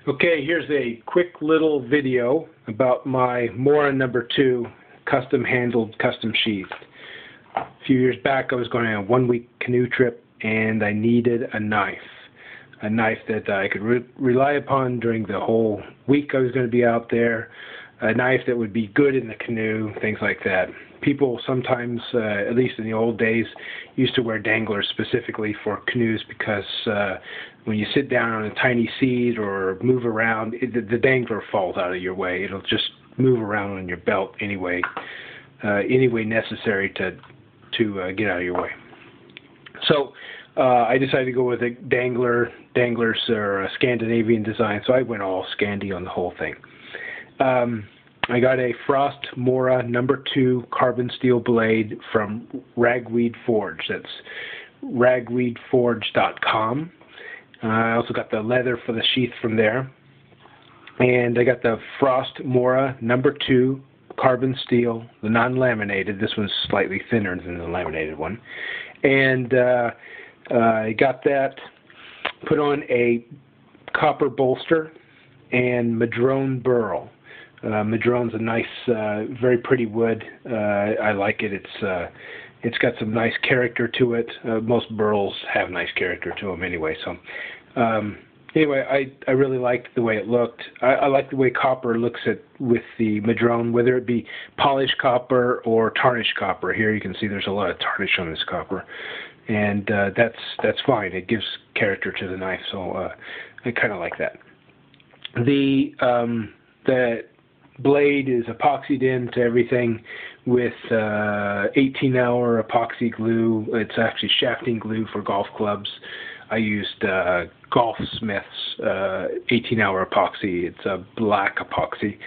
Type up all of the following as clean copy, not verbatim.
Okay, here's a quick little video about my Mora #2 custom handled custom sheath. A few years back I was going on a 1-week canoe trip and I needed a knife that I could rely upon during the whole week I was going to be out there, a knife that would be good in the canoe, things like that. People sometimes, at least in the old days, used to wear danglers specifically for canoes because when you sit down on a tiny seat or move around, the dangler falls out of your way. It'll just move around on your belt anyway, any way necessary to get out of your way. So I decided to go with a dangler. Danglers are a Scandinavian design, so I went all Scandi on the whole thing. I got a Frost Mora #2 carbon steel blade from Ragweed Forge. That's ragweedforge.com. I also got the leather for the sheath from there. And I got the Frost Mora #2 carbon steel, the non-laminated. This one's slightly thinner than the laminated one. And I got that, put on a copper bolster and Madrone burl. Madrone's a nice, very pretty wood. I like it. It's got some nice character to it. Most burls have nice character to them anyway. So anyway, I really liked the way it looked. I like the way copper looks with the Madrone, whether it be polished copper or tarnished copper. Here you can see there's a lot of tarnish on this copper, and that's fine. It gives character to the knife, so I kind of like that. The blade is epoxied into everything with 18-hour epoxy glue. It's actually shafting glue for golf clubs. I used Golfsmith's 18-hour epoxy. It's a black epoxy,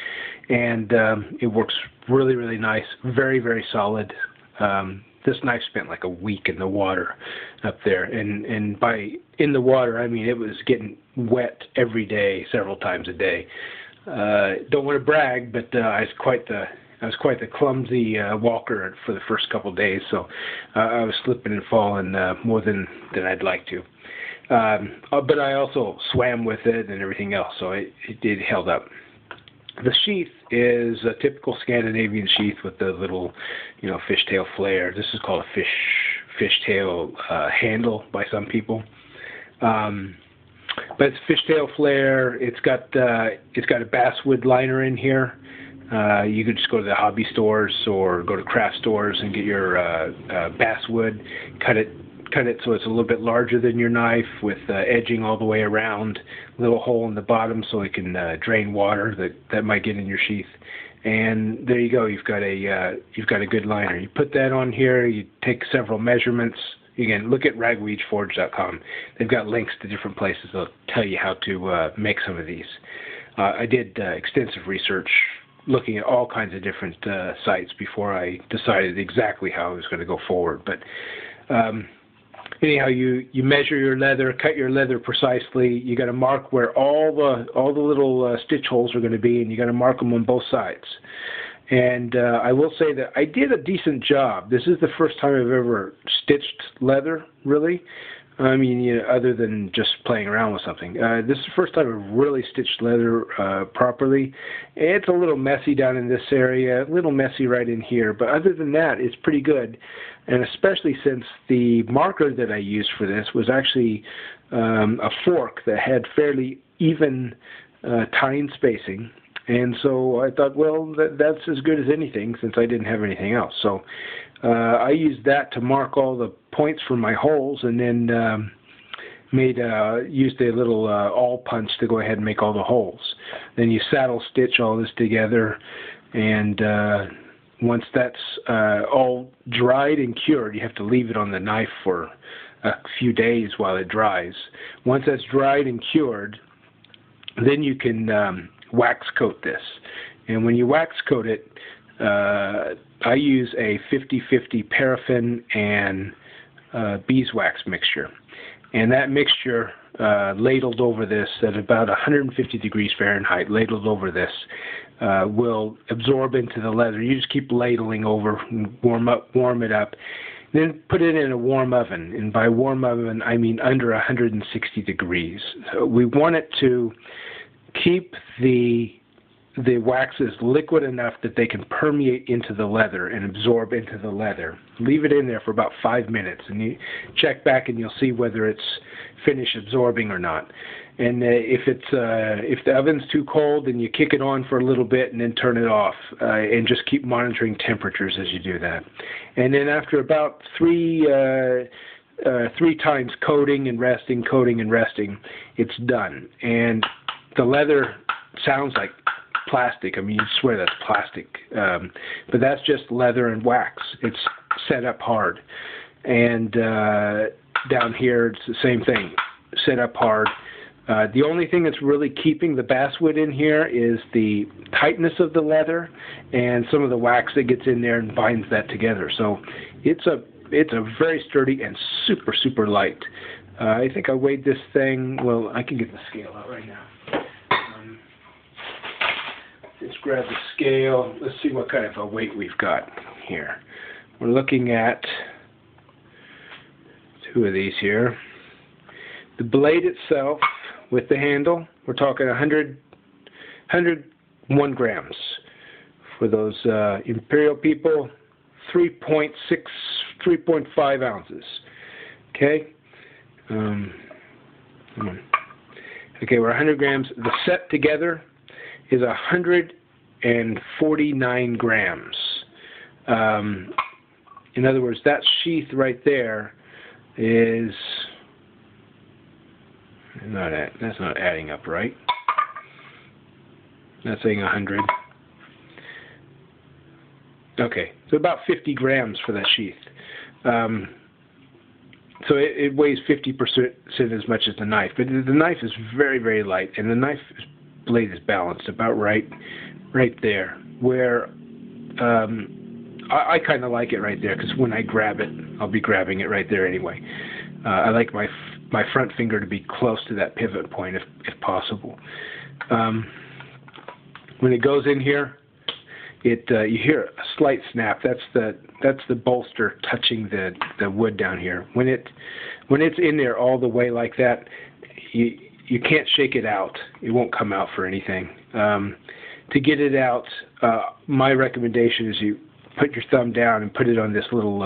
and it works really, really nice. Very, very solid. This knife spent like a week in the water up there, and by in the water I mean it was getting wet every day, several times a day. Don't want to brag, but I was quite the clumsy walker for the first couple of days, so I was slipping and falling more than I'd like to. But I also swam with it and everything else, so it held up. The sheath is a typical Scandinavian sheath with the little, fishtail flare. This is called a fishtail handle by some people. But it's fishtail flare. It's got a basswood liner in here. You could just go to the hobby stores or go to craft stores and get your basswood. Cut it so it's a little bit larger than your knife, with edging all the way around. Little hole in the bottom so it can drain water that might get in your sheath. And there you go. You've got a good liner. You put that on here. You take several measurements. Again, look at ragweedforge.com. They've got links to different places that'll tell you how to make some of these. I did extensive research looking at all kinds of different sites before I decided exactly how I was going to go forward. But anyhow, you measure your leather, cut your leather precisely. You got to mark where all the little stitch holes are going to be, and you got to mark them on both sides. And I will say that I did a decent job. This is the first time I've ever stitched leather, really. I mean, other than just playing around with something. This is the first time I've really stitched leather properly. It's a little messy down in this area, a little messy right in here, but other than that, it's pretty good. And especially since the marker that I used for this was actually a fork that had fairly even tine spacing. And so I thought, well, that's as good as anything since I didn't have anything else. So I used that to mark all the points for my holes, and then used a little awl punch to go ahead and make all the holes. Then you saddle stitch all this together, and once that's all dried and cured, you have to leave it on the knife for a few days while it dries. Once that's dried and cured, then you can wax coat this. And when you wax coat it, I use a 50-50 paraffin and beeswax mixture. And that mixture ladled over this at about 150 degrees Fahrenheit, ladled over this, will absorb into the leather. You just keep ladling over, warm it up. Then put it in a warm oven. And by warm oven, I mean under 160 degrees. So we want it to keep the waxes liquid enough that they can permeate into the leather and absorb into the leather. Leave it in there for about 5 minutes, and you check back and you'll see whether it's finished absorbing or not. And if the oven's too cold, then you kick it on for a little bit and then turn it off, and just keep monitoring temperatures as you do that. And then after about three times coating and resting, it's done. And the leather sounds like plastic. I mean, you swear that's plastic, but that's just leather and wax. It's set up hard. And down here, it's the same thing, set up hard. The only thing that's really keeping the basswood in here is the tightness of the leather and some of the wax that gets in there and binds that together. So it's a very sturdy and super light. I think I weighed this thing. Well, I can get the scale out right now. Let's grab the scale. Let's see what kind of a weight we've got here. We're looking at 2 of these here. The blade itself with the handle, we're talking 101 grams. For those Imperial people, 3.5 ounces. Okay? Okay, we're 100 grams. The set together is 149 grams. In other words, that sheath right there is that's not adding up right. That's saying 100. Okay, so about 50 grams for that sheath. So it weighs 50% as much as the knife, but the knife is very light, and the knife blade is balanced about right there, where I kind of like it right there, because when I grab it, I'll be grabbing it right there anyway. I like my front finger to be close to that pivot point if possible. When it goes in here, you hear a slight snap. That's the bolster touching the wood down here. When it's in there all the way like that, you can't shake it out. It won't come out for anything. To get it out, my recommendation is you put your thumb down and put it on this little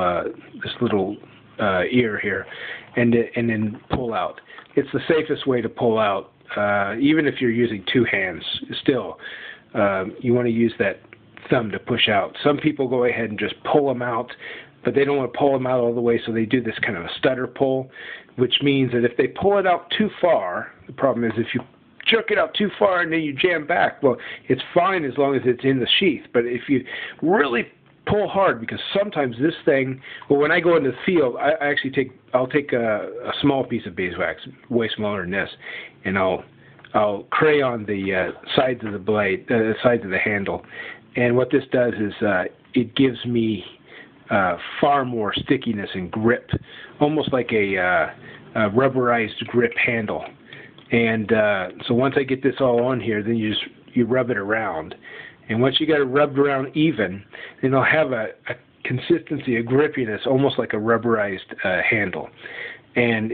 ear here, and then pull out. It's the safest way to pull out, even if you're using 2 hands. Still, you want to use that thumb to push out. Some people go ahead and just pull them out, but they don't want to pull them out all the way, so they do this kind of a stutter pull, which means that if they pull it out too far, the problem is if you jerk it out too far and then you jam back, well, it's fine as long as it's in the sheath. But if you really pull hard, because sometimes this thing, well, when I go into the field, I'll take a small piece of beeswax, way smaller than this, and I'll crayon the sides of the blade, sides of the handle. And what this does is it gives me far more stickiness and grip, almost like a rubberized grip handle. And so once I get this all on here, then you rub it around. And once you got it rubbed around even, then it'll have a consistency, a grippiness, almost like a rubberized handle. And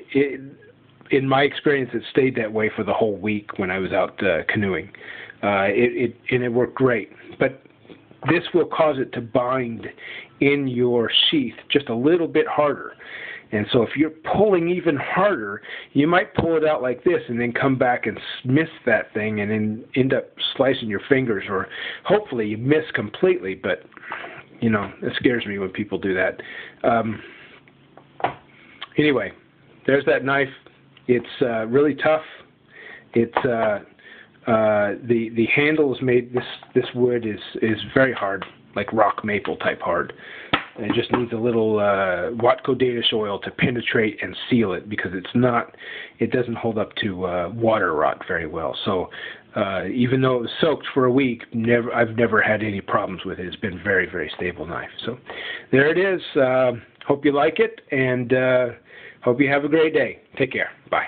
in my experience, it stayed that way for the whole week when I was out canoeing. It worked great. But this will cause it to bind in your sheath just a little bit harder. And so if you're pulling even harder, you might pull it out like this and then come back and miss that thing and then end up slicing your fingers, or hopefully you miss completely, but you know, it scares me when people do that. Anyway, there's that knife. It's really tough. It's the handle is made, this wood is very hard, like rock maple type hard. And it just needs a little Watco Danish oil to penetrate and seal it, because it doesn't hold up to water rot very well. So even though it was soaked for a week, I've never had any problems with it. It's been a very stable knife. So there it is. Hope you like it, and hope you have a great day. Take care. Bye.